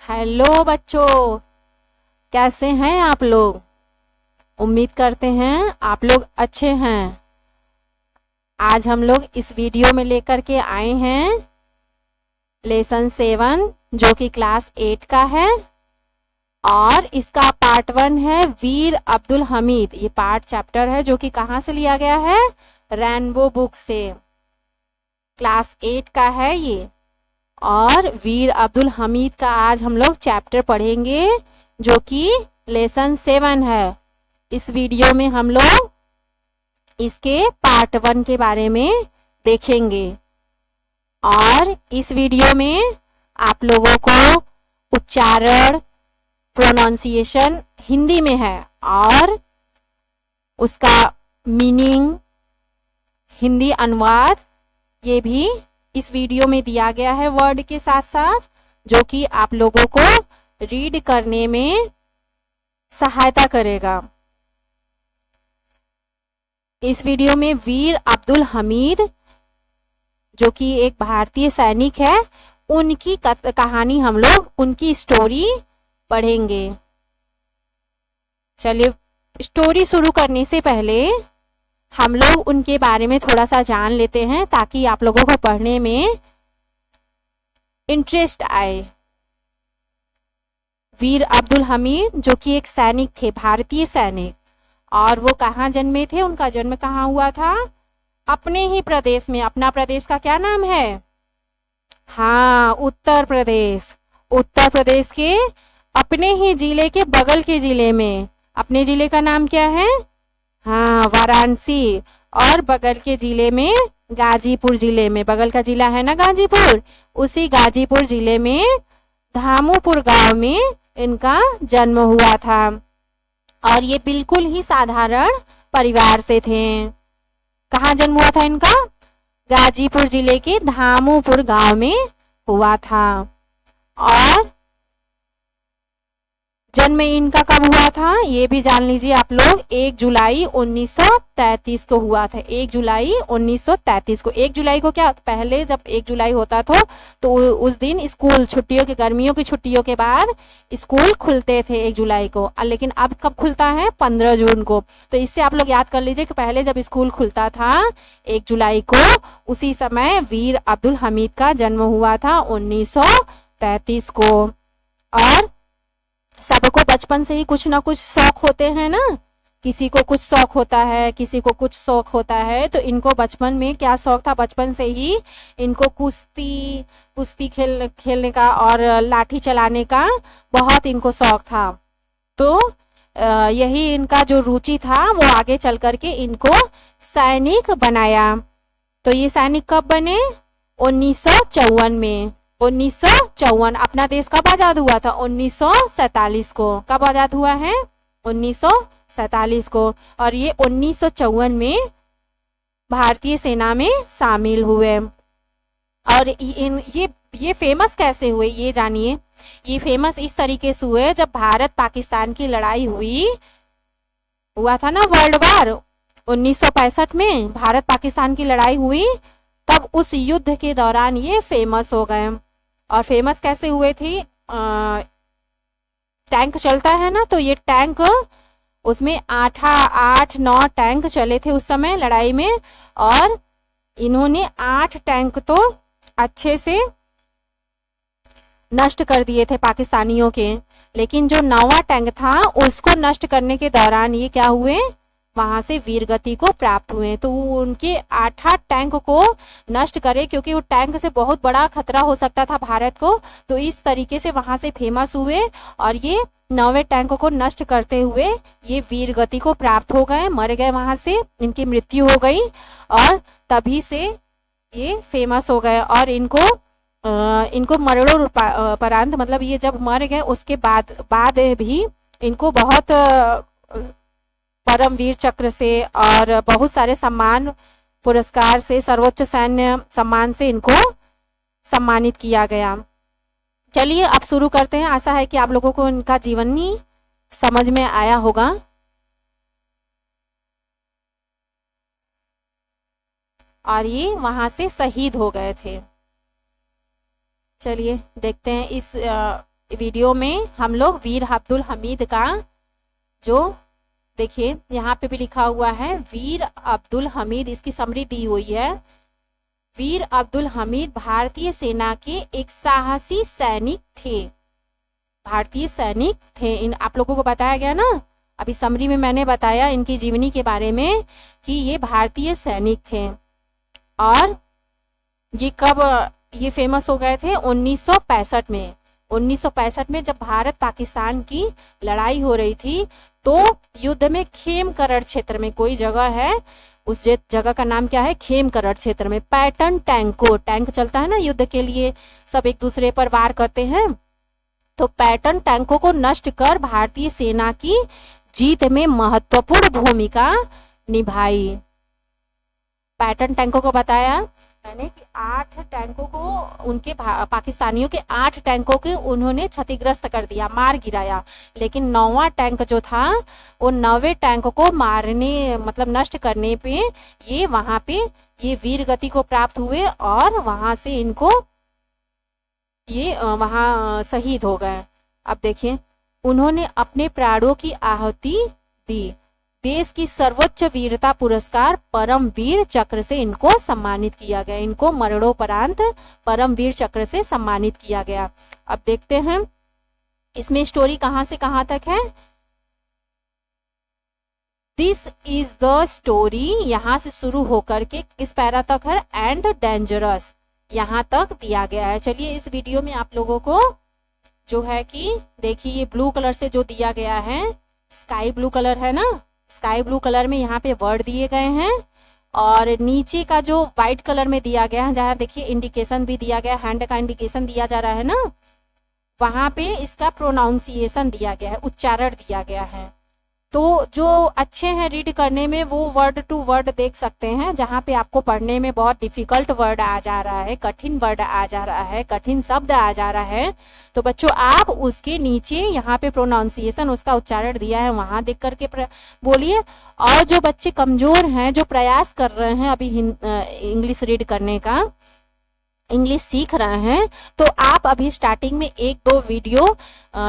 Hello बच्चों, कैसे हैं आप लोग। उम्मीद करते हैं आप लोग अच्छे हैं। आज हम लोग इस वीडियो में लेकर के आए हैं लेसन 7 जो कि क्लास 8 का है और इसका पार्ट 1 है वीर अब्दुल हमीद। ये पार्ट चैप्टर है जो कि कहाँ से लिया गया है, रेनबो बुक से। क्लास 8 का है ये और वीर अब्दुल हमीद का आज हम लोग चैप्टर पढ़ेंगे जो कि लेसन 7 है। इस वीडियो में हम लोग इसके पार्ट 1 के बारे में देखेंगे और इस वीडियो में आप लोगों को उच्चारण, प्रोनाउंसिएशन हिंदी में है और उसका मीनिंग, हिंदी अनुवाद ये भी इस वीडियो में दिया गया है वर्ड के साथ साथ, जो कि आप लोगों को रीड करने में सहायता करेगा। इस वीडियो में वीर अब्दुल हमीद जो कि एक भारतीय सैनिक है, उनकी कहानी हम लोग, उनकी स्टोरी पढ़ेंगे। चलिए, स्टोरी शुरू करने से पहले हम लोग उनके बारे में थोड़ा सा जान लेते हैं ताकि आप लोगों को पढ़ने में इंटरेस्ट आए। वीर अब्दुल हमीद जो कि एक सैनिक थे, भारतीय सैनिक, और वो कहाँ जन्मे थे, उनका जन्म कहाँ हुआ था, अपने ही प्रदेश में। अपना प्रदेश का क्या नाम है, हाँ, उत्तर प्रदेश। उत्तर प्रदेश के अपने ही जिले के बगल के जिले में, अपने जिले का नाम क्या है, हाँ, वाराणसी। और बगल के जिले में गाजीपुर जिले में, बगल का जिला है ना गाजीपुर, उसी गाजीपुर जिले में धामूपुर गांव में इनका जन्म हुआ था और ये बिल्कुल ही साधारण परिवार से थे। कहाँ जन्म हुआ था इनका, गाजीपुर जिले के धामूपुर गांव में हुआ था। और जन्म इनका कब हुआ था ये भी जान लीजिए आप लोग, 1 जुलाई 1933 को हुआ था। 1 जुलाई 1933 को। 1 जुलाई को क्या, पहले जब 1 जुलाई होता था तो उस दिन स्कूल, छुट्टियों के, गर्मियों की छुट्टियों के बाद स्कूल खुलते थे 1 जुलाई को। लेकिन अब कब खुलता है, 15 जून को। तो इससे आप लोग याद कर लीजिए कि पहले जब स्कूल खुलता था 1 जुलाई को, उसी समय वीर अब्दुल हमीद का जन्म हुआ था 1933 को। और सबको बचपन से ही कुछ ना कुछ शौक होते हैं ना, किसी को कुछ शौक होता है, किसी को कुछ शौक होता है। तो इनको बचपन में क्या शौक था, बचपन से ही इनको कुश्ती खेलने का और लाठी चलाने का बहुत इनको शौक था। तो यही इनका जो रुचि था वो आगे चल करके इनको सैनिक बनाया। तो ये सैनिक कब बने, 1954 में। 1954। अपना देश कब आजाद हुआ था, 1947 को। कब आजाद हुआ है, 1947 को। और ये 1954 में भारतीय सेना में शामिल हुए। और ये फेमस कैसे हुए ये जानिए। ये फेमस इस तरीके से हुए, जब भारत पाकिस्तान की लड़ाई हुआ था ना, वर्ल्ड वार 1965 में भारत पाकिस्तान की लड़ाई हुई, तब उस युद्ध के दौरान ये फेमस हो गए। और फेमस कैसे हुए थे, टैंक चलता है ना, तो ये टैंक, उसमें 8-9 टैंक चले थे उस समय लड़ाई में। और इन्होंने 8 टैंक तो अच्छे से नष्ट कर दिए थे पाकिस्तानियों के। लेकिन जो 9वां टैंक था उसको नष्ट करने के दौरान ये क्या हुए, वहां से वीरगति को प्राप्त हुए। तो उनके 8 टैंक को नष्ट करे, क्योंकि वो टैंक से बहुत बड़ा खतरा हो सकता था भारत को। तो इस तरीके से वहां से फेमस हुए और ये 9वें टैंक को नष्ट करते हुए ये वीरगति को प्राप्त हो गए, मर गए, वहां से इनकी मृत्यु हो गई। और तभी से ये फेमस हो गए। और इनको मरणों परांत, मतलब ये जब मर गए उसके बाद भी इनको बहुत परमवीर चक्र से और बहुत सारे सम्मान पुरस्कार से, सर्वोच्च सैन्य सम्मान से इनको सम्मानित किया गया। चलिए अब शुरू करते हैं। आशा है कि आप लोगों को इनका जीवनी समझ में आया होगा। और ये वहां से शहीद हो गए थे। चलिए देखते हैं इस वीडियो में हम लोग वीर अब्दुल हमीद का जो देखिए यहाँ पे भी लिखा हुआ है वीर अब्दुल हमीद, इसकी समरी दी हुई है। वीर अब्दुल हमीद भारतीय सेना के एक साहसी सैनिक थे। भारतीय सैनिक थे, इन आप लोगों को बताया गया ना, अभी समरी में मैंने बताया इनकी जीवनी के बारे में कि ये भारतीय सैनिक थे। और ये कब ये फेमस हो गए थे? 1965 में। 1965 में जब भारत पाकिस्तान की लड़ाई हो रही थी तो युद्ध में खेमकरड़ क्षेत्र में कोई जगह है, उस जगह का नाम क्या है? खेमकरड़ क्षेत्र में पैटर्न टैंको, टैंक चलता है ना युद्ध के लिए, सब एक दूसरे पर वार करते हैं, तो पैटर्न टैंकों को नष्ट कर भारतीय सेना की जीत में महत्वपूर्ण भूमिका निभाई। पैटर्न टैंकों को बताया मैंने कि 8 टैंकों को उनके पाकिस्तानियों के 8 टैंकों के उन्होंने क्षतिग्रस्त कर दिया, मार गिराया। लेकिन 9वां टैंक जो था वो 9वें टैंक को मारने मतलब नष्ट करने पे ये वहां पे ये वीर गति को प्राप्त हुए और वहां से इनको ये वहां शहीद हो गए। अब देखिए उन्होंने अपने प्राणों की आहुति दी। देश की सर्वोच्च वीरता पुरस्कार परमवीर चक्र से इनको सम्मानित किया गया। इनको मरणोपरांत परमवीर चक्र से सम्मानित किया गया। अब देखते हैं इसमें स्टोरी कहां से कहां तक है। दिस इज द स्टोरी, यहां से शुरू होकर के किस पैरा तक है? एंड डेंजरस, यहां तक दिया गया है। चलिए इस वीडियो में आप लोगों को जो है कि देखिए ये ब्लू कलर से जो दिया गया है, स्काई ब्लू कलर है ना, स्काई ब्लू कलर में यहाँ पे वर्ड दिए गए हैं और नीचे का जो व्हाइट कलर में दिया गया है, जहाँ देखिए इंडिकेशन भी दिया गया, हैंड का इंडिकेशन दिया जा रहा है ना, वहां पे इसका प्रोनाउंसिएशन दिया गया है, उच्चारण दिया गया है। तो जो अच्छे हैं रीड करने में वो वर्ड टू वर्ड देख सकते हैं। जहाँ पे आपको पढ़ने में बहुत डिफिकल्ट वर्ड आ जा रहा है, कठिन वर्ड आ जा रहा है, कठिन शब्द आ जा रहा है, तो बच्चों आप उसके नीचे यहाँ पे प्रोनाउंसिएशन उसका उच्चारण दिया है वहां देख करके बोलिए। और जो बच्चे कमजोर हैं, जो प्रयास कर रहे हैं अभी इंग्लिश रीड करने का, इंग्लिश सीख रहे हैं, तो आप अभी स्टार्टिंग में 1-2 वीडियो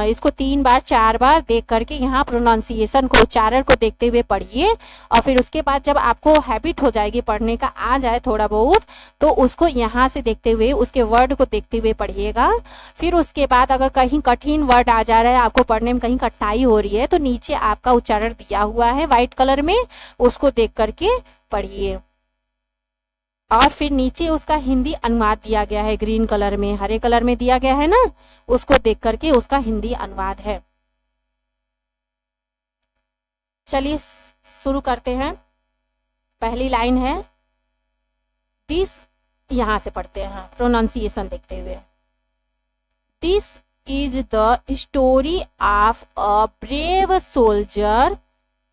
इसको 3 बार 4 बार देख करके यहाँ प्रोनाउंसिएशन को, उच्चारण को देखते हुए पढ़िए। और फिर उसके बाद जब आपको हैबिट हो जाएगी पढ़ने का, आ जाए थोड़ा बहुत, तो उसको यहाँ से देखते हुए उसके वर्ड को देखते हुए पढ़िएगा। फिर उसके बाद अगर कहीं कठिन वर्ड आ जा रहा है, आपको पढ़ने में कहीं कठिनाई हो रही है, तो नीचे आपका उच्चारण दिया हुआ है व्हाइट कलर में, उसको देख करके पढ़िए। और फिर नीचे उसका हिंदी अनुवाद दिया गया है, ग्रीन कलर में, हरे कलर में दिया गया है ना, उसको देख करके उसका हिंदी अनुवाद है। चलिए शुरू करते हैं। पहली लाइन है दिस, यहां से पढ़ते हैं प्रोनाउंसिएशन देखते हुए। This is the story of a brave soldier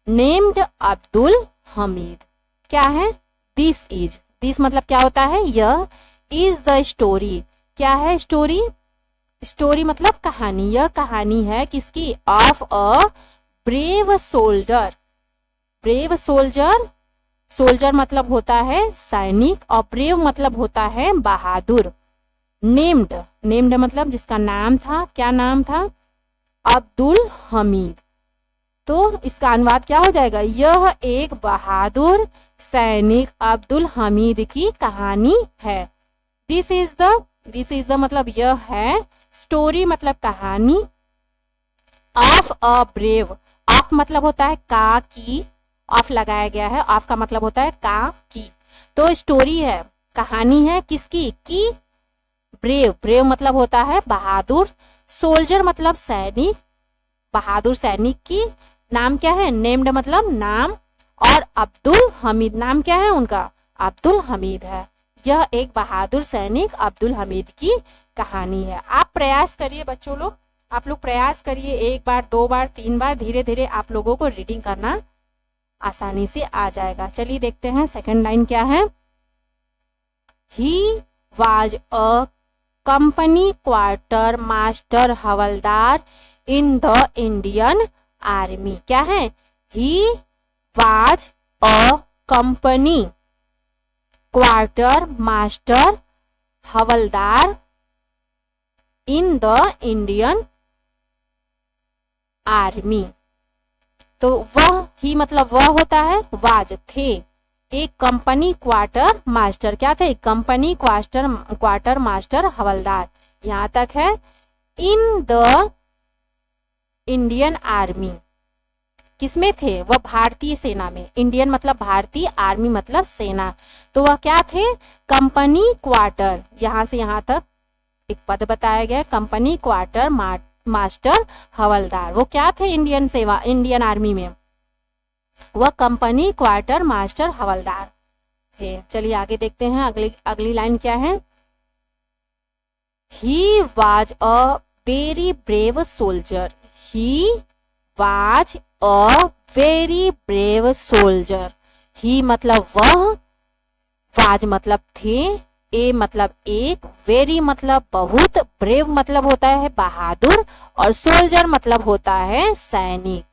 named Abdul Hamid. क्या है? दिस इज, दिस मतलब क्या होता है? यह, इज द स्टोरी, क्या है? स्टोरी, स्टोरी मतलब कहानी, यह कहानी है किसकी? Of a brave soldier. Brave soldier, soldier मतलब होता है सैनिक और ब्रेव मतलब होता है बहादुर। नेम्ड, नेम्ड मतलब जिसका नाम था, क्या नाम था? अब्दुल हमीद। तो इसका अनुवाद क्या हो जाएगा? यह एक बहादुर सैनिक अब्दुल हमीद की कहानी है। दिस इज द मतलब यह है, स्टोरी मतलब कहानी, ऑफ अ ब्रेव, ऑफ मतलब होता है का, की, ऑफ लगाया गया है, ऑफ का मतलब होता है का, की। तो स्टोरी है, कहानी है किसकी? की ब्रेव, ब्रेव मतलब होता है बहादुर, सोल्जर मतलब सैनिक, बहादुर सैनिक की। नाम क्या है? नेम्ड मतलब नाम, और अब्दुल हमीद, नाम क्या है उनका? अब्दुल हमीद है। यह एक बहादुर सैनिक अब्दुल हमीद की कहानी है। आप प्रयास करिए बच्चों लोग, आप लोग प्रयास करिए, 1 बार 2 बार 3 बार, धीरे धीरे आप लोगों को रीडिंग करना आसानी से आ जाएगा। चलिए देखते हैं सेकंड लाइन क्या है। He was a company quarter master havildar in the Indian army. क्या है? He was a company quarter master havildar in the Indian army. तो वह ही मतलब वह होता है वाज थे एक कंपनी क्वार्टर मास्टर। क्या थे? कंपनी क्वार्टर मास्टर हवलदार। यहां तक है। इन द इंडियन आर्मी, किसमें थे? वह भारतीय सेना में। इंडियन मतलब भारतीय, आर्मी मतलब सेना। तो वह क्या थे? कंपनी क्वार्टर, यहां से यहां तक एक पद बताया गया, कंपनी क्वार्टर मास्टर हवलदार। वो क्या थे? इंडियन आर्मी में वह कंपनी क्वार्टर मास्टर हवलदार थे। चलिए आगे देखते हैं, अगली लाइन क्या है। He was a very brave soldier. He was a very brave soldier. He मतलब वह, वाज मतलब थे, ए मतलब एक, वेरी मतलब बहुत, ब्रेव मतलब होता है बहादुर, और सोल्जर मतलब होता है सैनिक।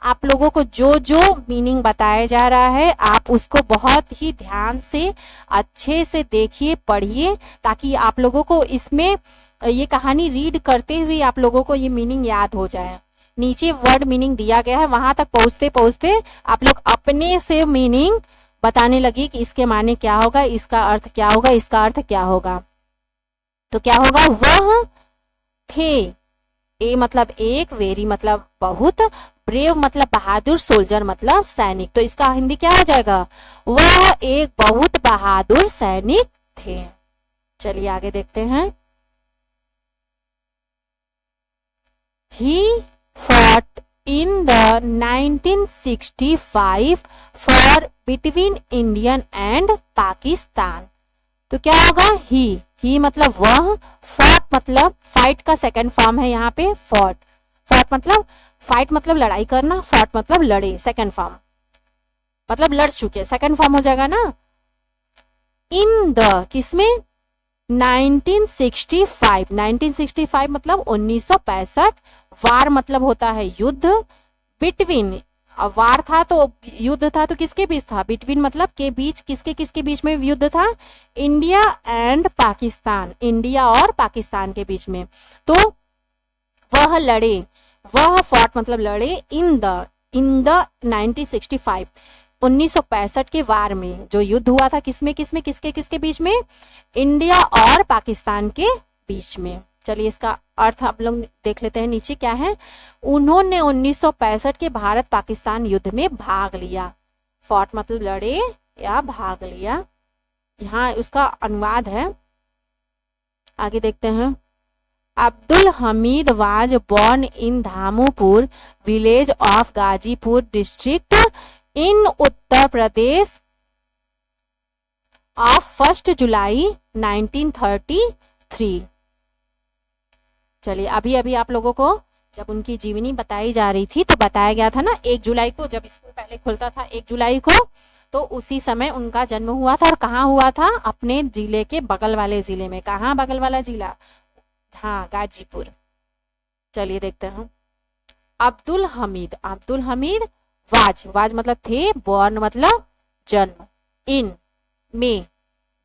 आप लोगों को जो जो मीनिंग बताया जा रहा है आप उसको बहुत ही ध्यान से अच्छे से देखिए, पढ़िए, ताकि आप लोगों को इसमें ये कहानी रीड करते हुए आप लोगों को ये मीनिंग याद हो जाए। नीचे वर्ड मीनिंग दिया गया है, वहां तक पहुंचते पहुंचते आप लोग अपने से मीनिंग बताने लगी कि इसके माने क्या होगा, इसका अर्थ क्या होगा, इसका अर्थ क्या होगा। तो क्या होगा? वह थे, ए मतलब एक, वेरी मतलब बहुत, ब्रेव मतलब बहादुर, सोल्जर मतलब सैनिक। तो इसका हिंदी क्या हो जाएगा? वह एक बहुत बहादुर सैनिक थे। चलिए आगे देखते हैं। He fought in the 1965 for between Indian and Pakistan। तो क्या होगा? ही मतलब वह, फॉट मतलब फाइट का सेकंड फॉर्म है यहाँ पे, फॉट मतलब फाइट मतलब लड़ाई करना, फॉट मतलब लड़े, सेकंड फॉर्म मतलब लड़ चुके, सेकंड फॉर्म हो जाएगा ना। इन द किसमें? 1965 मतलब 1965। वार मतलब होता है युद्ध, बिटवीन वार था तो युद्ध था, तो किसके बीच था? बिटवीन मतलब के बीच, किसके बीच में युद्ध था? इंडिया एंड पाकिस्तान, इंडिया और पाकिस्तान के बीच में। तो वह लड़े, वह फॉट मतलब लड़े, इन द 1965 के वार में जो युद्ध हुआ था, किसके बीच में? इंडिया और पाकिस्तान के बीच में। चलिए इसका अर्थ आप लोग देख लेते हैं, नीचे क्या है। उन्होंने 1965 के भारत पाकिस्तान युद्ध में भाग लिया। फॉट मतलब लड़े या भाग लिया, यहाँ उसका अनुवाद है। आगे देखते हैं। Abdul Hamid was born in Dhamupur village of Ghazipur district in Uttar Pradesh of 1 July 1933। चलिए अभी आप लोगों को जब उनकी जीवनी बताई जा रही थी तो बताया गया था ना 1 जुलाई को, जब स्कूल पहले खुलता था 1 जुलाई को, तो उसी समय उनका जन्म हुआ था। और कहाँ हुआ था? अपने जिले के बगल वाले जिले में। कहाँ बगल वाला जिला? हाँ, गाजीपुर। चलिए देखते हैं। अब्दुल हमीद वाज मतलब थे, बॉर्न मतलब जन्म, इन में,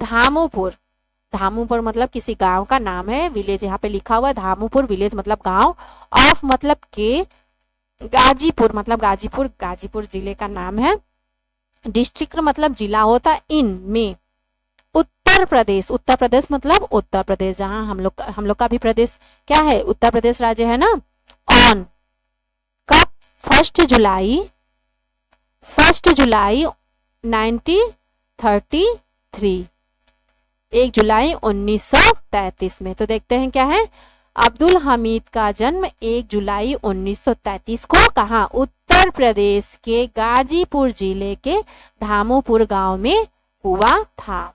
धामूपुर मतलब किसी गांव का नाम है, विलेज यहाँ पे लिखा हुआ है धामूपुर विलेज मतलब गांव, ऑफ मतलब के, गाजीपुर मतलब गाजीपुर जिले का नाम है, डिस्ट्रिक्ट मतलब जिला होता, इन में, उत्तर प्रदेश मतलब उत्तर प्रदेश, जहां हम लोग का भी प्रदेश क्या है? उत्तर प्रदेश राज्य है ना। ऑन कब? 1 जुलाई 1933, 1 जुलाई 1933 में। तो देखते हैं क्या है। अब्दुल हमीद का जन्म 1 जुलाई 1933 को कहाँ? उत्तर प्रदेश के गाजीपुर जिले के धामूपुर गांव में हुआ था।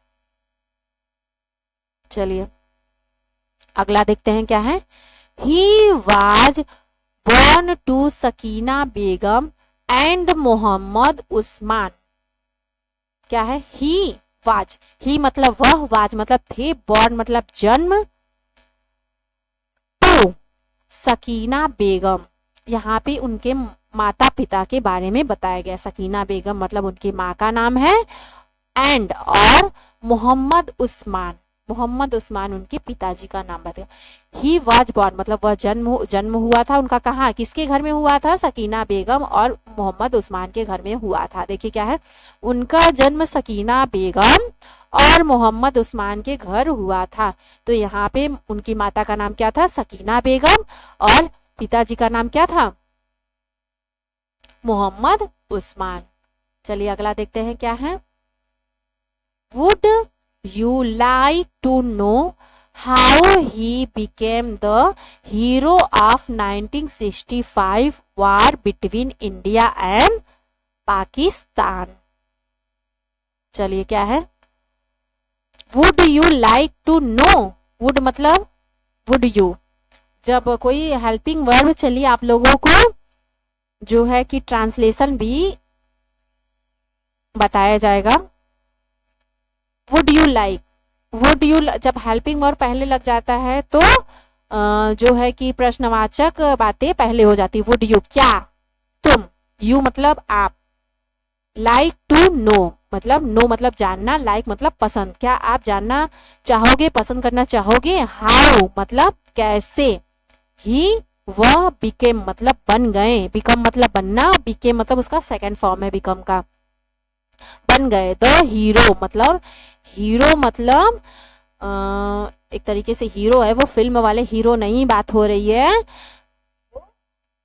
चलिए अगला देखते हैं क्या है। He was born to Sakina Begum and Mohammad Usman. क्या है? ही वाज, ही मतलब वह, वाज मतलब थे, बॉर्न मतलब जन्म, टू सकीना बेगम, यहाँ पे उनके माता पिता के बारे में बताया गया। सकीना बेगम मतलब उनकी माँ का नाम है, एंड और मोहम्मद उस्मान मोहम्मद उस्मान उनके पिताजी का नाम बताया। ही वाज बॉर्न मतलब वह जन्म हुआ था उनका कहाँ, किसके घर में हुआ था, सकीना बेगम और मोहम्मद उस्मान के घर में हुआ था। देखिए क्या है, उनका जन्म सकीना बेगम और मोहम्मद उस्मान के घर हुआ था। तो यहाँ पे उनकी माता का नाम क्या था, सकीना बेगम, और पिताजी का नाम क्या था, मोहम्मद उस्मान। चलिए अगला देखते हैं क्या है। Would you like to know how he became the hero of 1965 war between India and Pakistan. चलिए क्या है, would you like to know, would मतलब वुड यू, जब कोई हेल्पिंग वर्ब, चलिए आप लोगों को जो है कि ट्रांसलेशन भी बताया जाएगा। Would you like, would you, जब हेल्पिंग वर्ब पहले लग जाता है तो जो है कि प्रश्नवाचक बातें पहले हो जाती। वुड यू क्या, तुम, यू मतलब आप, लाइक टू नो मतलब नो मतलब जानना, लाइक मतलब पसंद, क्या आप जानना चाहोगे, पसंद करना चाहोगे। हाउ मतलब कैसे, ही वह, बिकेम मतलब बन गए, बिकम मतलब बनना, बिकेम मतलब उसका सेकंड फॉर्म है बिकम का, बन गए। द हीरो मतलब, हीरो मतलब एक तरीके से हीरो है वो फिल्म वाले हीरो नहीं बात हो रही है,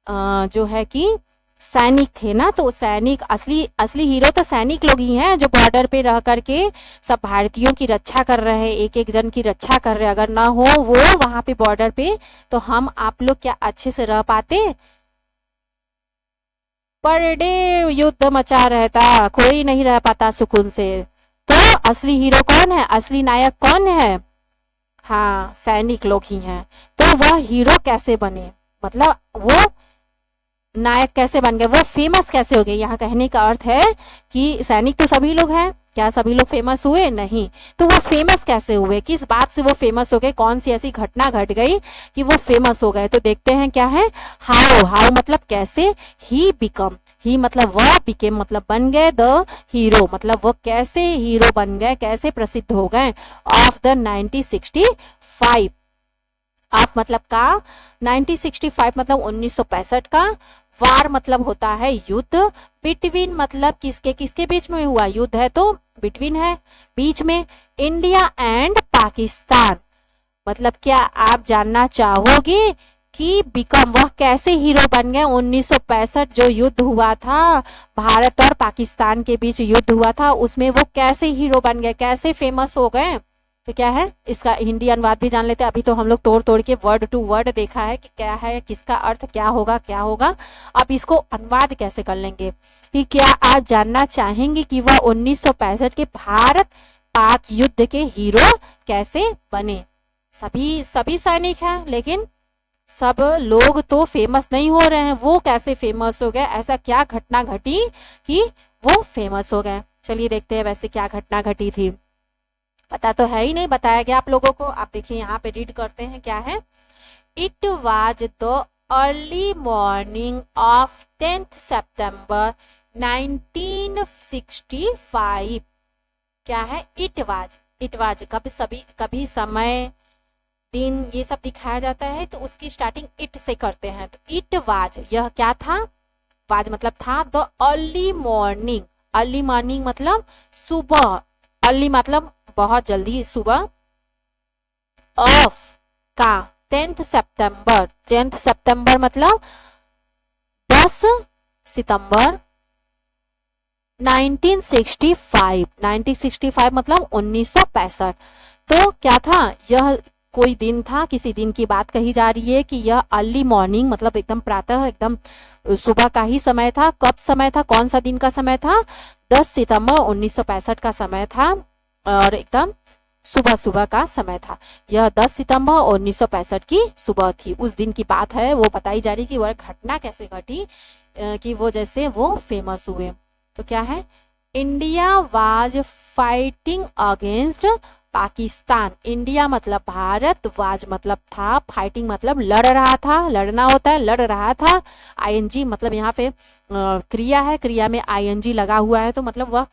जो है कि सैनिक थे ना, तो सैनिक, असली हीरो तो सैनिक लोग ही हैं जो बॉर्डर पे रह करके सब भारतीयों की रक्षा कर रहे हैं, एक एक जन की रक्षा कर रहे हैं। अगर ना हो वो वहां पे बॉर्डर पे तो हम आप लोग क्या अच्छे से रह पाते। पर डे युद्ध मचा रहता, कोई नहीं रह पाता सुकून से। तो असली हीरो कौन है, असली नायक कौन है, हाँ सैनिक लोग ही हैं। तो वह हीरो कैसे बने, मतलब वो नायक कैसे बन गए, वो फेमस कैसे हो गए। यहाँ कहने का अर्थ है कि सैनिक तो सभी लोग हैं, क्या सभी लोग फेमस हुए, नहीं, तो वो फेमस कैसे हुए, किस बात से वो फेमस हो गए, कौन सी ऐसी घटना घट गई कि वो फेमस हो गए। तो देखते हैं क्या है, हाउ, हाउ मतलब कैसे, ही बिकम, ही मतलब वह, बिकेम मतलब बन गए, द हीरो मतलब वो कैसे हीरो बन गए, कैसे प्रसिद्ध हो गए, ऑफ द 1965, ऑफ मतलब का, 1965 मतलब 1965 का, वार मतलब होता है युद्ध, बिटवीन मतलब किसके किसके बीच में हुआ, युद्ध है तो बिटवीन है बीच में, इंडिया एंड पाकिस्तान मतलब क्या आप जानना चाहोगे कि बिकम वह कैसे हीरो बन गए। 1965 जो युद्ध हुआ था भारत और पाकिस्तान के बीच युद्ध हुआ था, उसमें वो कैसे हीरो बन गए, कैसे फेमस हो गए। तो क्या है, इसका हिंदी अनुवाद भी जान लेते हैं। अभी तो हम लोग तोड़ तोड़ के वर्ड टू वर्ड देखा है कि क्या है, किसका अर्थ क्या होगा क्या होगा। अब इसको अनुवाद कैसे कर लेंगे कि क्या आप जानना चाहेंगे कि वह 1965 के भारत पाक युद्ध के हीरो कैसे बने। सभी सैनिक हैं लेकिन सब लोग तो फेमस नहीं हो रहे हैं, वो कैसे फेमस हो गए, ऐसा क्या घटना घटी कि वो फेमस हो गए। चलिए देखते हैं वैसे क्या घटना घटी थी, पता तो है ही नहीं, बताया गया आप लोगों को। आप देखिए यहाँ पे रीड करते हैं क्या है। It was the early morning of 10th September 1965। क्या है, इट वाज, इट वाज कभी समय दिन ये सब दिखाया जाता है तो उसकी स्टार्टिंग इट से करते हैं। तो इट वाज यह क्या था, वाज मतलब था, the early morning, early morning मतलब सुबह, अर्ली मतलब बहुत जल्दी सुबह, ऑफ का 10th September, 10th September मतलब 10 सितंबर 1965, 1965 मतलब 1965। तो क्या था, यह कोई दिन था, किसी दिन की बात कही जा रही है कि यह अर्ली मॉर्निंग मतलब एकदम प्रातः, एकदम सुबह का ही समय था। कब समय था, कौन सा दिन का समय था, 10 सितंबर 1965 का समय था और एकदम सुबह सुबह का समय था। यह 10 सितंबर 1965 की सुबह थी, उस दिन की बात है। वो बताई जा रही कि वह घटना कैसे घटी कि वो जैसे वो फेमस हुए। तो क्या है, India was fighting against Pakistan, India मतलब भारत, वाज मतलब था, फाइटिंग मतलब लड़ रहा था, लड़ना होता है, लड़ रहा था, आईएनजी मतलब यहाँ पे क्रिया है, क्रिया में आईएनजी लगा हुआ है, तो मतलब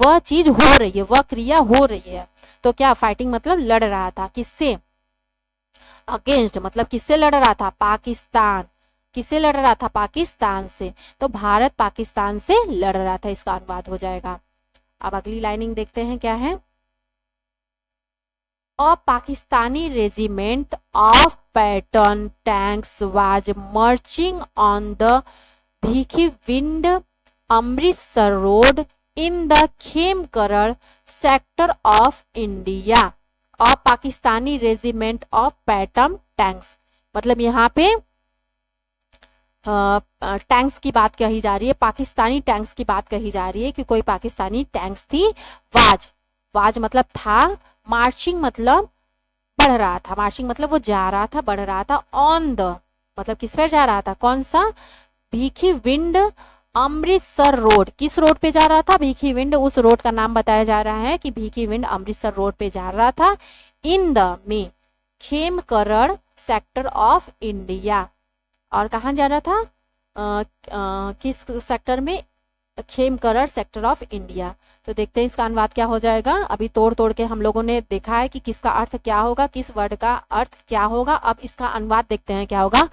वह चीज हो रही है, वह क्रिया हो रही है। तो क्या फाइटिंग मतलब लड़ रहा था, किससे? अगेंस्ट मतलब किससे लड़ रहा था? पाकिस्तान। किससे लड़ रहा था? पाकिस्तान से। तो भारत पाकिस्तान से लड़ रहा था, इसका अनुवाद हो जाएगा। अब अगली लाइनिंग देखते हैं क्या है। A Pakistani regiment of Patton tanks was marching on the Bhikhi Wind Amritsar Road in the Khemkaran sector of India. A Pakistani regiment of Patton tanks मतलब यहाँ पे टैंक्स की बात कही जा रही है, पाकिस्तानी टैंक्स की बात कही जा रही है कि कोई पाकिस्तानी टैंक्स थी। वाज, वाज मतलब था, मार्चिंग मतलब बढ़ रहा था, मार्चिंग मतलब वो जा रहा था, बढ़ रहा था, ऑन द मतलब किस पर जा रहा था? कौन सा? Bhikhi wind Amritsar road. किस रोड पे जा रहा था? भीखी विंड, उस रोड का नाम बताया जा रहा है कि भीखी विंड अमृतसर रोड पे जा रहा था। इन द में खेमकरण सेक्टर ऑफ इंडिया, और कहाँ जा रहा था? किस सेक्टर में? Khemkaran sector of India. तो देखते हैं इसका अनुवाद क्या हो जाएगा। अभी तोड़ तोड़ के हम लोगों ने देखा है कि किसका अर्थ क्या होगा, किस वर्ड का अर्थ क्या होगा। अब इसका अनुवाद देखते हैं क्या होगा।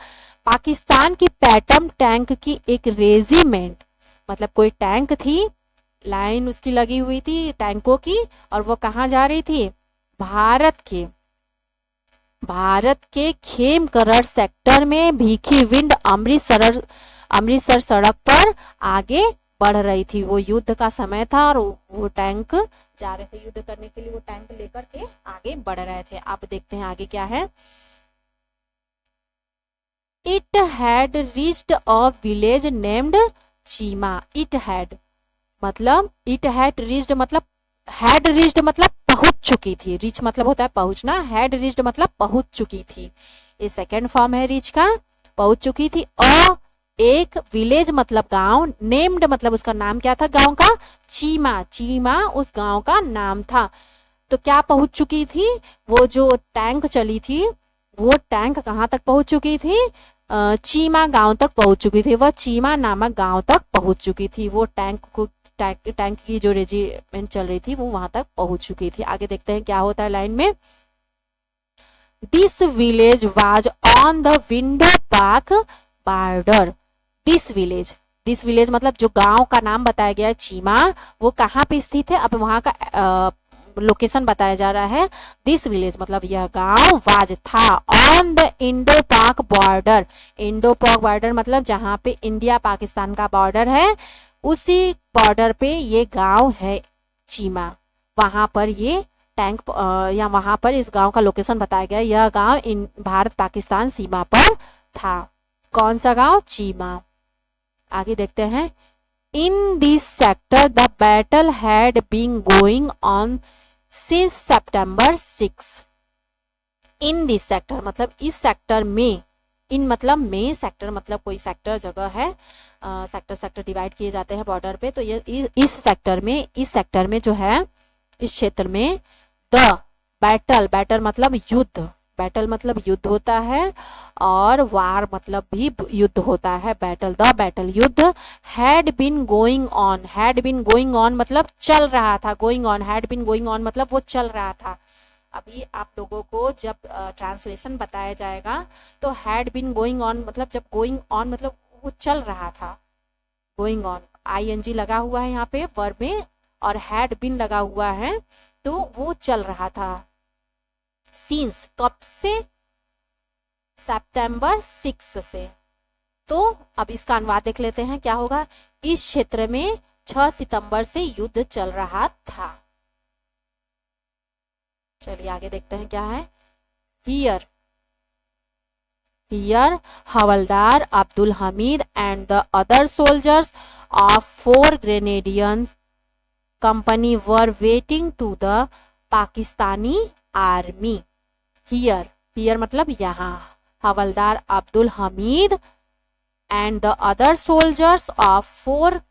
पाकिस्तान की पैटर्न टैंक की एक रेजिमेंट, मतलब कोई टैंक थी, लाइन उसकी लगी हुई थी टैंकों की, और वो कहाँ जा रही थी? भारत के खेमकरण सेक्टर में भीखी विंड अमृतसर सड़क पर आगे बढ़ रही थी। वो युद्ध का समय था और वो टैंक जा रहे थे युद्ध करने के लिए, वो टैंक लेकर के आगे बढ़ रहे थे। आप देखते हैं आगे क्या है। It had reached a village named Cheema. It had मतलब पहुंच चुकी थी। रीच मतलब होता है पहुंचना, हैड रीच्ड मतलब पहुंच चुकी थी। ये सेकेंड फॉर्म है रीच का, पहुंच चुकी थी। एक विलेज मतलब गांव, नेम्ड मतलब उसका नाम क्या था गांव का? चीमा। चीमा उस गांव का नाम था। तो क्या पहुंच चुकी थी? वो जो टैंक चली थी, वो टैंक कहाँ तक पहुंच चुकी थी? चीमा गांव तक पहुंच चुकी थी। वह चीमा नामक गांव तक पहुंच चुकी थी। वो टैंक की जो रेजिमेंट चल रही थी वो वहां तक पहुंच चुकी थी। आगे देखते हैं क्या होता है लाइन में। This village was on the window park border. This village मतलब जो गांव का नाम बताया गया है चीमा, वो कहाँ पे स्थित है? अब वहां का लोकेशन बताया जा रहा है। दिस विलेज मतलब यह गांव, वाज था, ऑन द इंडो पाक बॉर्डर। इंडो पाक बॉर्डर मतलब जहां पे इंडिया पाकिस्तान का बॉर्डर है, उसी बॉर्डर पे ये गांव है चीमा। वहां पर ये टैंक या वहां पर इस गांव का लोकेशन बताया गया। यह गांव भारत पाकिस्तान सीमा पर था। कौन सा गांव? चीमा। आगे देखते हैं। In this sector the battle had been going on since September 6। In this sector मतलब इस सेक्टर में, इन मतलब में, सेक्टर मतलब कोई सेक्टर जगह है, सेक्टर डिवाइड किए जाते हैं बॉर्डर पे। तो ये इस सेक्टर में जो है, इस क्षेत्र में द बैटल मतलब युद्ध, बैटल मतलब युद्ध होता है, और वार मतलब भी युद्ध होता है। बैटल युद्ध। हैड बीन गोइंग ऑन मतलब चल रहा था। Going on, had been going on मतलब वो चल रहा था। अभी आप लोगों को जब ट्रांसलेशन बताया जाएगा तो हैड बीन गोइंग ऑन मतलब जब गोइंग ऑन मतलब वो चल रहा था। गोइंग ऑन आईएनजी लगा हुआ है यहाँ पे वर्ब में, और हैड बीन लगा हुआ है, तो वो चल रहा था। सिंस कब से? सितंबर 6 से। तो अब इसका अनुवाद देख लेते हैं क्या होगा। इस क्षेत्र में 6 सितंबर से युद्ध चल रहा था। चलिए आगे देखते हैं क्या है। Here Havildar Abdul Hamid and the other soldiers of 4 grenadiers company were waiting to the Pakistani army. Here मतलब यहाँ। Havildar Abdul Hamid and the other soldiers of 4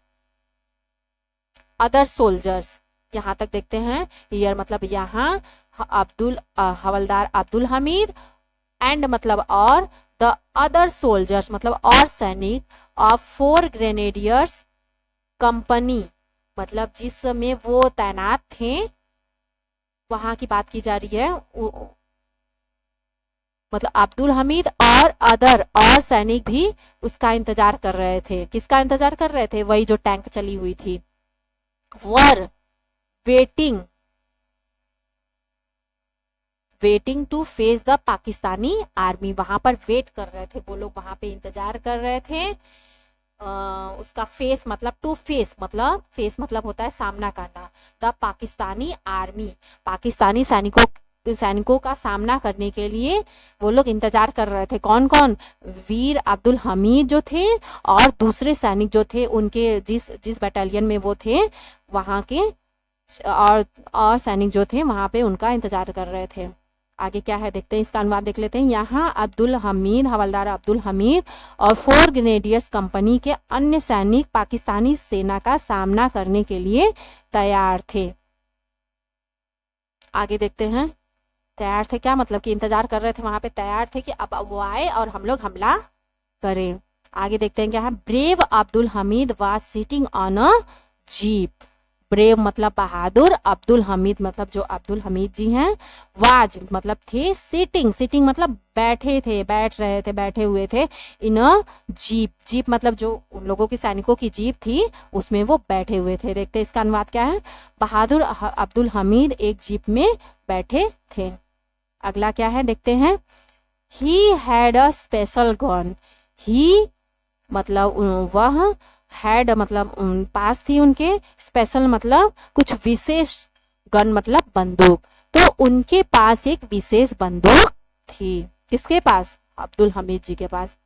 other soldiers, यहाँ तक देखते हैं। हियर मतलब यहाँ, हवलदार अब्दुल हमीद एंड मतलब और, द अदर सोल्जर्स मतलब और सैनिक ऑफ 4 ग्रेनेडियर्स कंपनी मतलब जिसमें वो तैनात थे, वहां की बात की जा रही है। मतलब अब्दुल हमीद और अदर और सैनिक भी उसका इंतजार कर रहे थे। किसका इंतजार कर रहे थे? वही जो टैंक चली हुई थी। Were waiting to face the Pakistani army, वहां पर वेट कर रहे थे वो लोग, वहां पे इंतजार कर रहे थे। उसका फेस मतलब टू फेस मतलब होता है सामना करना। द पाकिस्तानी आर्मी, पाकिस्तानी सैनिकों का सामना करने के लिए वो लोग इंतजार कर रहे थे। कौन कौन? वीर अब्दुल हमीद जो थे और दूसरे सैनिक जो थे उनके जिस बटालियन में वो थे वहां के, और सैनिक जो थे वहां पे उनका इंतजार कर रहे थे। आगे क्या है देखते हैं, इसका अनुवाद देख लेते हैं। यहाँ अब्दुल हमीद, हवलदार अब्दुल हमीद और 4 ग्रेनेडियर्स कंपनी के अन्य सैनिक पाकिस्तानी सेना का सामना करने के लिए तैयार थे। आगे देखते हैं, तैयार थे क्या मतलब कि इंतजार कर रहे थे, वहां पे तैयार थे कि अब वो आए और हम लोग हमला करें। आगे देखते हैं क्या है। Brave Abdul Hamid was sitting on a jeep, brave मतलब बहादुर, अब्दुल हमीद मतलब जो अब्दुल हमीद जी हैं, वाज मतलब थे, सिटिंग मतलब बैठे थे, बैठे हुए थे, इन अ जीप मतलब जो उन लोगों की सैनिकों की जीप थी उसमें वो बैठे हुए थे। देखते हैं इसका अनुवाद क्या है। बहादुर अब्दुल हमीद एक जीप में बैठे थे। अगला क्या है देखते हैं। He had a special gun, he मतलब वह, हैड मतलब पास थी उनके, स्पेशल मतलब कुछ विशेष, गन मतलब बंदूक, तो उनके पास एक विशेष बंदूक थी। किसके पास? अब्दुल हमीद जी के पास।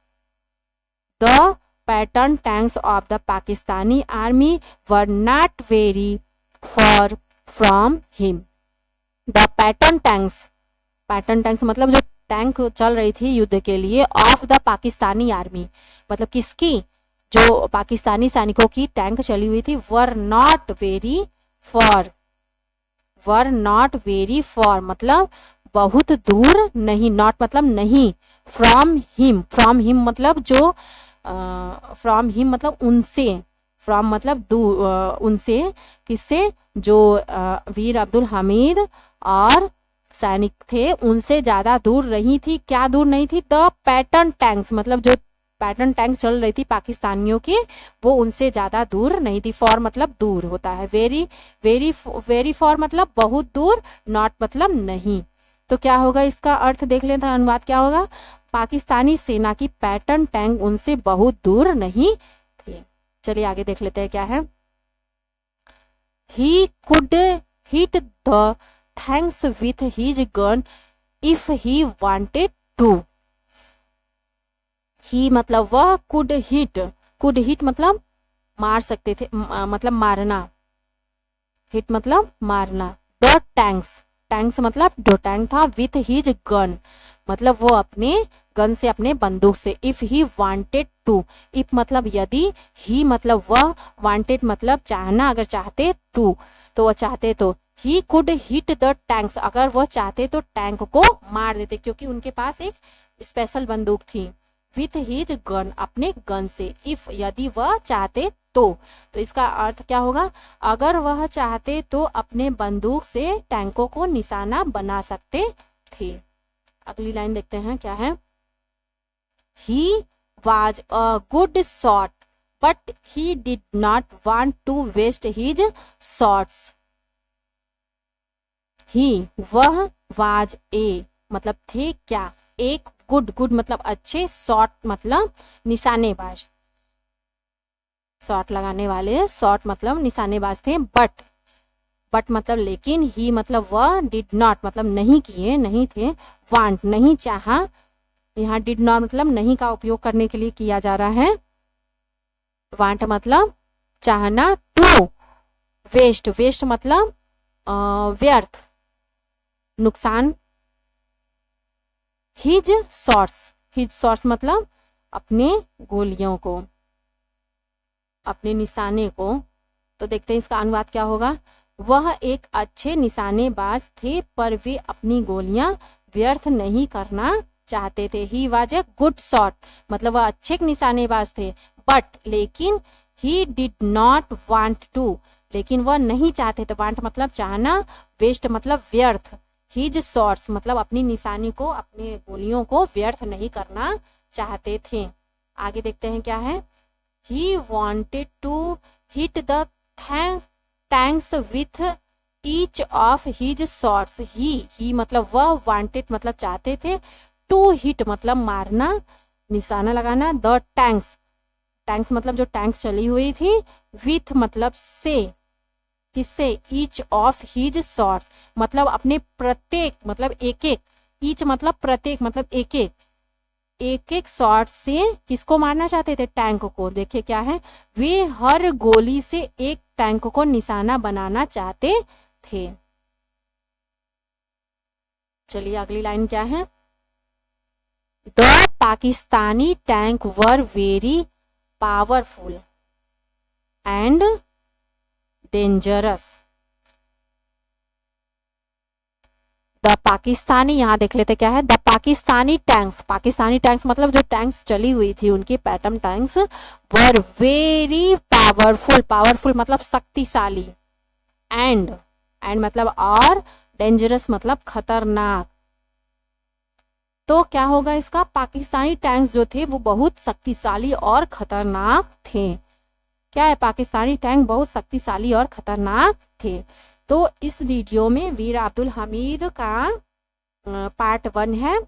The Patton tanks of the Pakistani army were not very far from him. The Patton tanks मतलब जो टैंक चल रही थी युद्ध के लिए, ऑफ द पाकिस्तानी आर्मी मतलब किसकी? जो पाकिस्तानी सैनिकों की टैंक चली हुई थी। वर नॉट वेरी फॉर मतलब बहुत दूर नहीं, नॉट मतलब नहीं, फ्रॉम हिम मतलब जो, फ्रॉम हिम मतलब उनसे, फ्रॉम मतलब दूर, उनसे, किससे? जो वीर अब्दुल हमीद और सैनिक थे उनसे ज्यादा दूर नहीं थी। क्या दूर नहीं थी? द पैटर्न टैंक्स मतलब जो पैटर्न टैंक चल रही थी पाकिस्तानियों की, वो उनसे ज्यादा दूर नहीं थी। फॉर मतलब दूर होता है, वेरी फॉर मतलब बहुत दूर, नॉट मतलब नहीं। तो क्या होगा इसका अर्थ देख लेते हैं, अनुवाद क्या होगा। पाकिस्तानी सेना की पैटर्न टैंक उनसे बहुत दूर नहीं थे। चलिए आगे देख लेते हैं क्या है। He could hit the tanks with his gun if he wanted to. He मतलब वह, कुड हिट मतलब मार सकते थे, मतलब मारना, हिट मतलब मारना। द टैंक्स मतलब जो टैंक था, विथ हिज गन मतलब वो अपने गन से, अपने बंदूक से। If he wanted to, if मतलब यदि, ही मतलब वह, वांटेड मतलब चाहना, अगर चाहते, टू तो वह चाहते तो। ही कुड हिट द टैंक्स अगर वह चाहते तो टैंक को मार देते, क्योंकि उनके पास एक स्पेशल बंदूक थी। विथ हिज गन अपने गन से, इफ यदि वह चाहते तो इसका अर्थ क्या होगा? अगर वह चाहते तो अपने बंदूक से टैंकों को निशाना बना सकते थे। अगली लाइन देखते हैं क्या है। He was a good shot but he did not want to waste his shots. He वह, वाज ए मतलब थे क्या, एक, गुड मतलब अच्छे, शॉट मतलब निशानेबाज, शॉट लगाने वाले, शॉट मतलब निशानेबाज थे। बट मतलब लेकिन, ही मतलब वह, डिड नॉट मतलब नहीं किए, नहीं थे, वांट नहीं चाहा, यहाँ डिड नॉट मतलब नहीं का उपयोग करने के लिए किया जा रहा है। वांट मतलब चाहना, टू वेस्ट मतलब व्यर्थ, नुकसान। हिज शॉट्स मतलब अपने गोलियों को, अपने निशाने को। तो देखते हैं इसका अनुवाद क्या होगा। वह एक अच्छे निशानेबाज थे पर वे अपनी गोलियां व्यर्थ नहीं करना चाहते थे। He was a good shot, मतलब वह अच्छे निशानेबाज थे, बट लेकिन he did not want to, लेकिन वह नहीं चाहते थे, वांट मतलब चाहना, वेस्ट मतलब व्यर्थ, हिज शॉट्स मतलब अपनी निशानी को, अपनी गोलियों को व्यर्थ नहीं करना चाहते थे। आगे देखते हैं क्या है। He wanted to hit the tanks with each of his shots. He मतलब वह, वांटेड मतलब चाहते थे, टू हिट मतलब मारना, निशाना लगाना, द टैंक्स, टैंक्स मतलब जो टैंक चली हुई थी, विथ मतलब से, किससे, ईच ऑफ हिज शॉट्स मतलब अपने प्रत्येक, मतलब एक एक, ईच मतलब प्रत्येक मतलब एक एक, एक एक शॉट से किसको मारना चाहते थे, टैंक को। देखिए क्या है, वे हर गोली से एक टैंक को निशाना बनाना चाहते थे। चलिए अगली लाइन क्या है। The Pakistani tank were very powerful and dangerous. The Pakistani, यहाँ देख लेते क्या है, the Pakistani tanks, Pakistani tanks मतलब जो टैंक्स चली हुई थी उनकी pattern tanks, were very powerful, powerful मतलब शक्तिशाली, एंड मतलब और, डेंजरस मतलब खतरनाक। तो क्या होगा इसका, पाकिस्तानी टैंक्स जो थे वो बहुत शक्तिशाली और खतरनाक थे। क्या है, पाकिस्तानी टैंक बहुत शक्तिशाली और खतरनाक थे। तो इस वीडियो में वीर अब्दुल हमीद का पार्ट 1 है।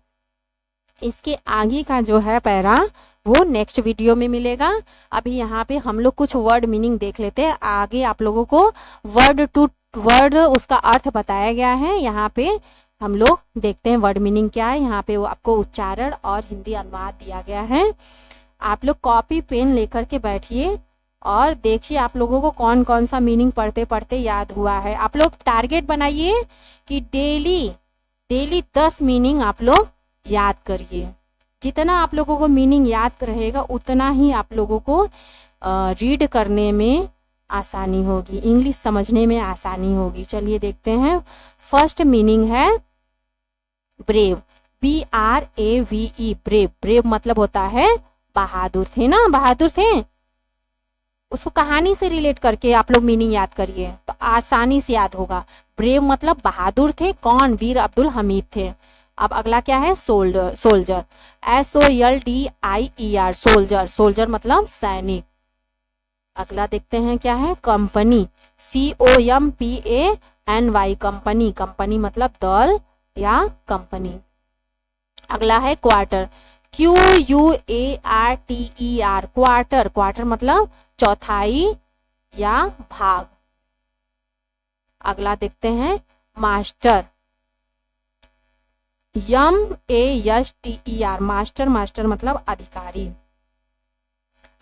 इसके आगे का जो है पैरा वो नेक्स्ट वीडियो में मिलेगा। अभी यहाँ पे हम लोग कुछ वर्ड मीनिंग देख लेते हैं। आगे आप लोगों को वर्ड टू वर्ड उसका अर्थ बताया गया है। यहाँ पे हम लोग देखते हैं वर्ड मीनिंग क्या है। यहाँ पे वो आपको उच्चारण और हिंदी अनुवाद दिया गया है। आप लोग कॉपी पेन लेकर के बैठिए और देखिए आप लोगों को कौन कौन सा मीनिंग पढ़ते पढ़ते याद हुआ है। आप लोग टारगेट बनाइए कि डेली 10 मीनिंग आप लोग याद करिए। जितना आप लोगों को मीनिंग याद रहेगा उतना ही आप लोगों को रीड करने में आसानी होगी, इंग्लिश समझने में आसानी होगी। चलिए देखते हैं। फर्स्ट मीनिंग है ब्रेव, BRAVE, ब्रेव। ब्रेव मतलब होता है बहादुर थे ना, बहादुर थे। उसको कहानी से रिलेट करके आप लोग मीनिंग याद करिए तो आसानी से याद होगा। ब्रेव मतलब बहादुर थे, कौन, वीर अब्दुल हमीद थे। अब अगला क्या है, सोल्जर, SOLDIER, सोल्जर, सोल्जर मतलब सैनिक। अगला देखते हैं क्या है, कंपनी, COMPANY, कंपनी, कंपनी मतलब दल या कंपनी। अगला है क्वार्टर, QUARTER, क्वार्टर, क्वार्टर मतलब चौथाई या भाग। अगला देखते हैं मास्टर, MASTER, मास्टर, मास्टर मतलब अधिकारी।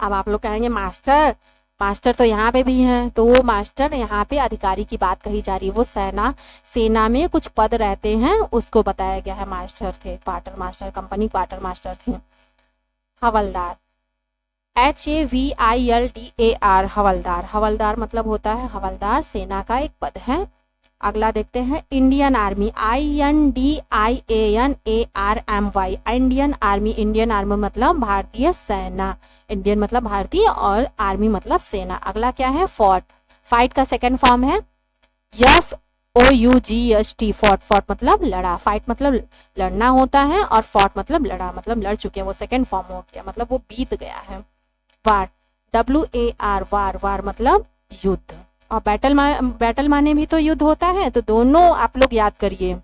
अब आप लोग कहेंगे मास्टर, मास्टर तो यहाँ पे भी है, तो वो मास्टर यहाँ पे अधिकारी की बात कही जा रही है। वो सेना में कुछ पद रहते हैं उसको बताया गया है, मास्टर थे, quarter master, company quarter master थे। हवलदार, HAVILDAR, हवलदार, हवलदार मतलब होता है हवलदार, सेना का एक पद है। अगला देखते हैं Indian army, INDIANARMY, Indian army, Indian army मतलब भारतीय सेना, इंडियन मतलब भारतीय और आर्मी मतलब सेना। अगला क्या है, फोर्ट, फाइट का सेकेंड फॉर्म है FOUGST, फोर्ट, फोर्ट मतलब लड़ा, फाइट मतलब लड़ना होता है और फोर्ट मतलब लड़ा, मतलब लड़ चुके हैं, वो सेकेंड फॉर्म हो गया, मतलब वो बीत गया है। वार, WAR, वार, वार मतलब युद्ध। और बैटल माने भी तो युद्ध होता है, तो दोनों आप लोग याद करिए।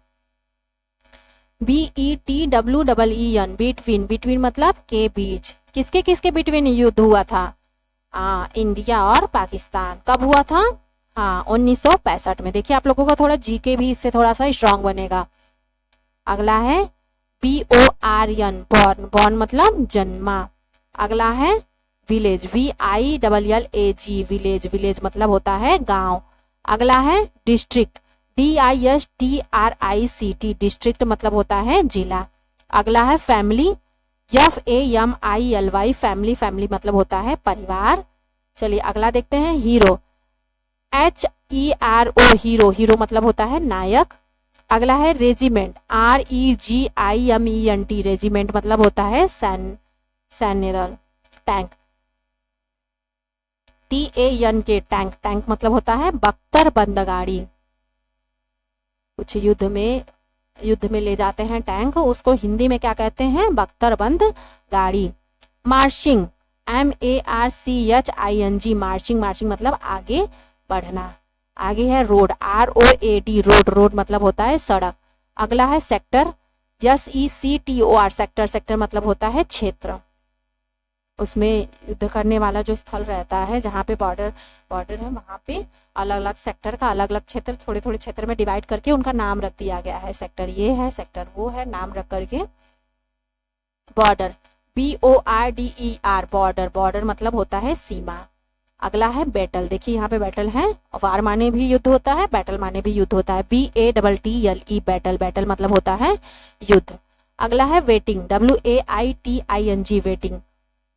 BETWEEN, बिटवीन, बिटवीन मतलब के बीच, किसके किसके बिटवीन युद्ध हुआ था, इंडिया और पाकिस्तान। कब हुआ था, 1965 में। देखिए आप लोगों का थोड़ा जीके भी इससे थोड़ा सा स्ट्रांग बनेगा। अगला है BORN, बॉर्न, बॉर्न मतलब जन्मा। अगला है विलेज, VILLAG, विलेज, विलेज मतलब होता है गांव। अगला है डिस्ट्रिक्ट, DISTRICT, डिस्ट्रिक्ट मतलब होता है जिला। अगला है फैमिली, FAMILY, फैमिली, फैमिली मतलब होता है परिवार। चलिए अगला देखते हैं हीरो, HERO हीरो, हीरो मतलब होता है नायक। अगला है रेजिमेंट, REGIMENT रेजिमेंट मतलब होता है सैन्य दल। टैंक, TANK टैंक, टैंक मतलब होता है बख्तरबंद गाड़ी। कुछ युद्ध में ले जाते हैं टैंक, उसको हिंदी में क्या कहते हैं, बख्तरबंद गाड़ी। मार्चिंग, MARCHING मार्चिंग, मार्चिंग मतलब आगे बढ़ना। आगे है रोड, ROAD रोड, रोड मतलब होता है सड़क। अगला है सेक्टर, SECTOR सेक्टर, सेक्टर मतलब होता है क्षेत्र। उसमें युद्ध करने वाला जो स्थल रहता है, जहाँ पे बॉर्डर है, वहाँ पे अलग अलग सेक्टर का अलग अलग क्षेत्र, थोड़े थोड़े क्षेत्र में डिवाइड करके उनका नाम रख दिया गया है। सेक्टर ये है, सेक्टर वो है, नाम रख करके। बॉर्डर, BORDER बॉर्डर, बॉर्डर मतलब होता है सीमा। अगला है बैटल, देखिए यहाँ पे बैटल है, वार माने भी युद्ध होता है, बैटल माने भी युद्ध होता है। BATTLE बैटल, बैटल मतलब होता है युद्ध। अगला है waiting, WAITING waiting,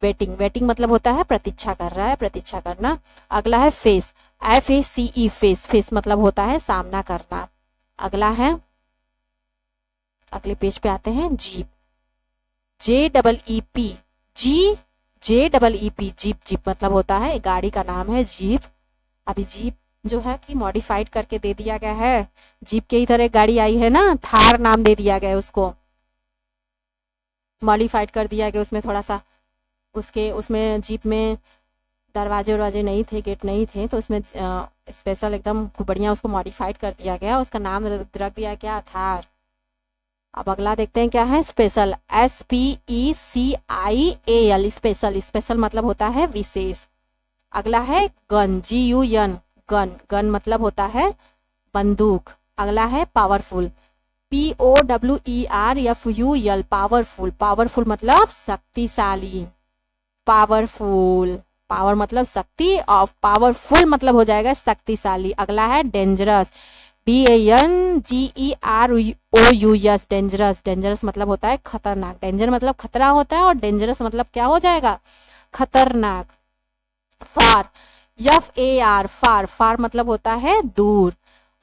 waiting, waiting मतलब होता है प्रतीक्षा कर रहा है, प्रतीक्षा करना। अगला है फेस, FACE फेस, फेस मतलब होता है सामना करना। अगला है, अगले पेज पे आते हैं, jeep, JEEP JEEP jeep, jeep मतलब होता है गाड़ी का नाम है जीप। अभी जीप जो है कि मॉडिफाइड करके दे दिया गया है, जीप के ही तरह एक गाड़ी आई है ना, थार नाम दे दिया गया है उसको, मॉडिफाइड कर दिया गया उसमें थोड़ा सा। उसमें जीप में दरवाजे वरवाजे नहीं थे, गेट नहीं थे, तो उसमें स्पेशल एकदम बढ़िया उसको मॉडिफाइड कर दिया गया, उसका नाम रख दिया गया थार। अब अगला देखते हैं क्या है, स्पेशल, SPECIAL स्पेशल, स्पेशल मतलब होता है विशेष। अगला है गन, GUN गन, गन मतलब होता है बंदूक। अगला है पावरफुल, POWERFUL पावरफुल, पावरफुल मतलब शक्तिशाली, पावरफुल, पावर मतलब शक्ति और पावरफुल मतलब हो जाएगा शक्तिशाली। अगला है डेंजरस, DANGEROUS डेंजरस, डेंजरस मतलब होता है खतरनाक, डेंजर मतलब खतरा होता है और डेंजरस मतलब क्या हो जाएगा, खतरनाक। फार, FAR फार, फार मतलब होता है दूर।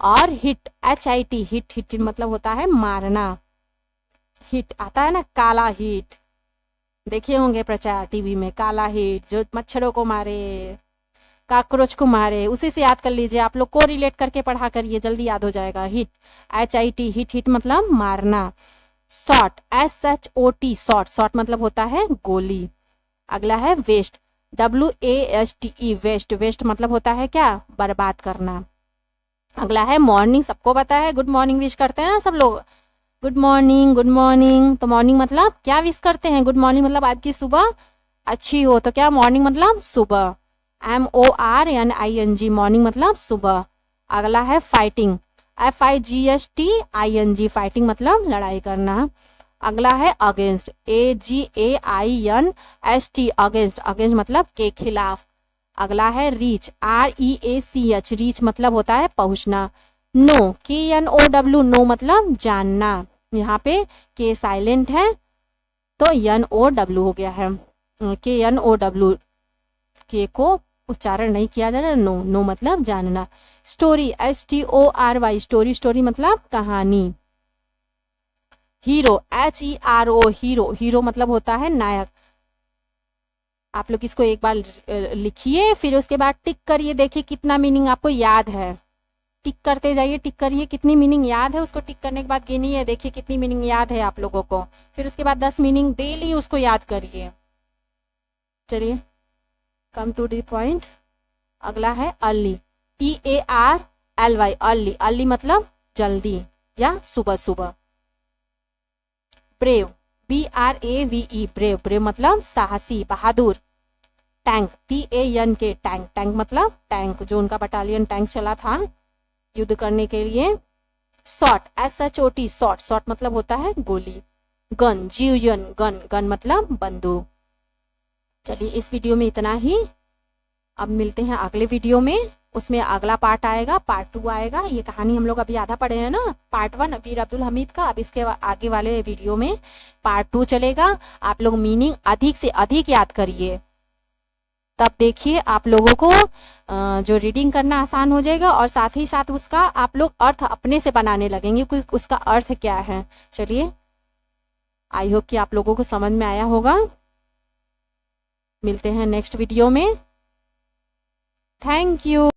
और हिट, HIT हिट, हिट मतलब होता है मारना। हिट आता है ना, काला हिट, देखे होंगे प्रचार टीवी में, काला हिट जो मच्छरों को मारे, काकरोच को मारे, उसी से याद कर लीजिए, आप लोग को रिलेट करके पढ़ा करिए, जल्दी याद हो जाएगा। हिट, HIT हिट, हिट मतलब मारना। शॉट, SHOT शॉट, शॉट मतलब होता है गोली। अगला है वेस्ट, WASTE वेस्ट, वेस्ट मतलब होता है क्या, बर्बाद करना। अगला है मॉर्निंग, सबको पता है गुड मॉर्निंग विश करते हैं ना सब लोग, गुड मॉर्निंग, गुड मॉर्निंग। तो मॉर्निंग मतलब क्या विश करते हैं, गुड मॉर्निंग मतलब आपकी सुबह अच्छी हो, तो क्या मॉर्निंग मतलब सुबह, MORNING मॉर्निंग मतलब सुबह। अगला है फाइटिंग, FIGHTING फाइटिंग मतलब लड़ाई करना। अगला है अगेंस्ट, AGAINST अगेंस्ट, अगेंस्ट मतलब के खिलाफ। अगला है रीच, REACH रीच मतलब होता है पहुंचना। नो, KNOW नो मतलब जानना, यहाँ पे के साइलेंट है तो NOW हो गया है, KNOW, के को उच्चारण नहीं किया जा रहा, नो, नो मतलब जानना। स्टोरी, STORY स्टोरी, स्टोरी मतलब कहानी। हीरो, HERO हीरो, हीरो मतलब होता है नायक। आप लोग इसको एक बार लिखिए, फिर उसके बाद टिक करिए, देखिए कितना मीनिंग आपको याद है, टिक करते जाइए, टिक करिए कितनी मीनिंग याद है, उसको टिक करने के बाद गिनिए, देखिए कितनी मीनिंग याद है आप लोगों को, फिर उसके बाद 10 मीनिंग डेली उसको याद करिए। चलिए कम टू द पॉइंट। अगला है अर्ली, EARLY अर्ली, अर्ली मतलब जल्दी या सुबह सुबह। ब्रेव, BRAVE ब्रेव, ब्रेव मतलब साहसी, बहादुर। टैंक, TANK टैंक, टैंक मतलब टैंक, जो उनका बटालियन टैंक चला था युद्ध करने के लिए। शॉट, SHOT शॉट, शॉट मतलब होता है गोली। गन, GUN गन, गन मतलब बंदूक। चलिए इस वीडियो में इतना ही, अब मिलते हैं अगले वीडियो में, उसमें अगला पार्ट आएगा, पार्ट 2 आएगा। ये कहानी हम लोग अभी आधा पढ़े हैं ना, पार्ट 1 वीर अब्दुल हमीद का, अब इसके आगे वाले वीडियो में पार्ट 2 चलेगा। आप लोग मीनिंग अधिक से अधिक याद करिए। तब देखिए आप लोगों को जो रीडिंग करना आसान हो जाएगा और साथ ही साथ उसका आप लोग अर्थ अपने से बनाने लगेंगे कि उसका अर्थ क्या है। चलिए, आई होप कि आप लोगों को समझ में आया होगा। मिलते हैं नेक्स्ट वीडियो में। Thank you.